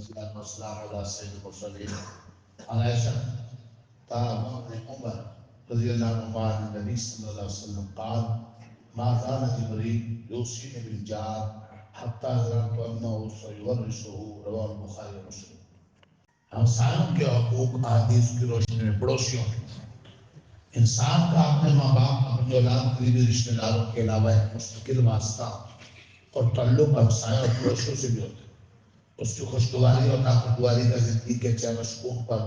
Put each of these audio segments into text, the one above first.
والسلام على سيد المرسلين عن عائشة بن عمر رضي الله عنهما عن النبي صلى الله عليه وسلم قال ما زال جبريل يوصيني بالجار حتى ظننت أنه سيورثه رواه البخاري ومسلم. ہمسایوں کے حقوق احادیث کی روشنی میں پڑوسیوں انسان کا اپنے ماں باپ اپنی اولاد قریبی رشتہ داروں کے علاوہ ایک مستقل واسطہ اور تعلق ہمسایوں اور پڑوسیوں سے بھی ہوتا ہے. اس کی خوشگواری اور ناخوشگواری کا زندگی کے چین و سکون پر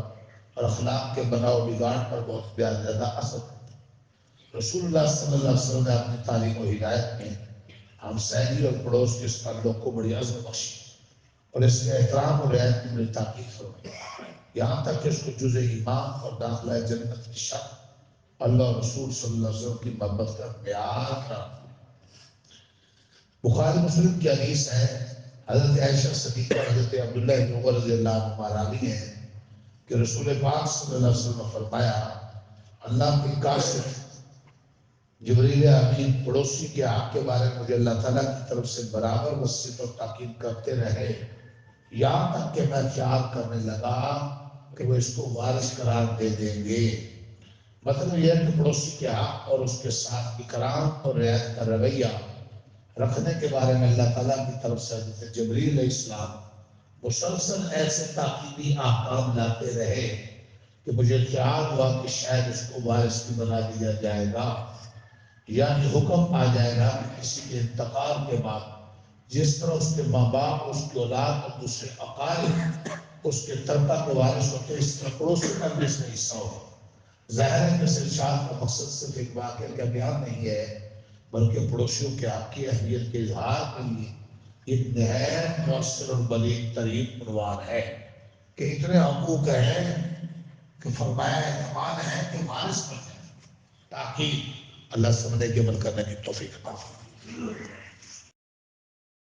اور اخلاق کے بناؤ بگاڑ پر بہت زیادہ اثر ہوتا ہے. رسول اللہ صلی اللہ علیہ وسلم نے اپنی تعلیم و ہدایت میں ہمسائیگی اور پڑوس کے اس تعلق کو بڑی عظمت بخشی اور اس کے احترام اور رعایت کی بڑی تاکید فرمائی، یہاں تک کہ اس کو جزء ایمان اور داخلہ جنت کی شرط اللہ اور رسول صلی اللہ علیہ وسلم کی محبت کا معیار قرار دیا. بخاری مسلم کی حدیث ہے، حضرت عائشہ صدیقہ اور حضرت عبداللہ بن عمر رضی اللہ عنہ راوی ہیں کہ رسول پاک صلی اللہ علیہ وسلم نے فرمایا اللہ کے کاشف جبریل امین پڑوسی کے حق کے بارے میں مجھے اللہ تعالیٰ کی طرف سے برابر وصیت اور تاکید کرتے رہے، یہاں تک کہ میں خیال کرنے لگا کہ وہ اس کو وارث قرار دے دیں گے. مطلب یہ ہے کہ پڑوسی کے حق اور اس کے ساتھ اکرام اور رعایت کا رویہ رکھنے کے بارے میں اللہ تعالیٰ کی طرف سے حضرت جبریل علیہ السلام مسلسل ایسے تاکیدی احکام لاتے رہے کہ مجھے خیال ہوا کہ شاید اس کو وارث بھی بنا دیا جائے گا، یعنی حکم آ جائے گا کہ کسی کے انتقال کے بعد جس طرح اس کے ماں باپ، اس کی اولاد اور دوسرے اقارب اس کے ترکہ کے وارث ہوتے اس طرح پڑوسی کا بھی اس میں حصہ ہو. ظاہر ہے کہ اس ارشاد کا مقصد صرف ایک واقعہ کا بیان نہیں ہے بلکہ پڑوسیوں کے حق کی اہمیت کے اظہار کے لیے ایک نہایت مؤثر اور بلیغ ترین عنوان ہے کہ اتنے حقوق ہیں کہ فرمایا اعتماد ہے کہ وارث بن جائے، تاکہ اللہ سمجھنے کے عمل کرنے کی توفیق عطا فرمائے.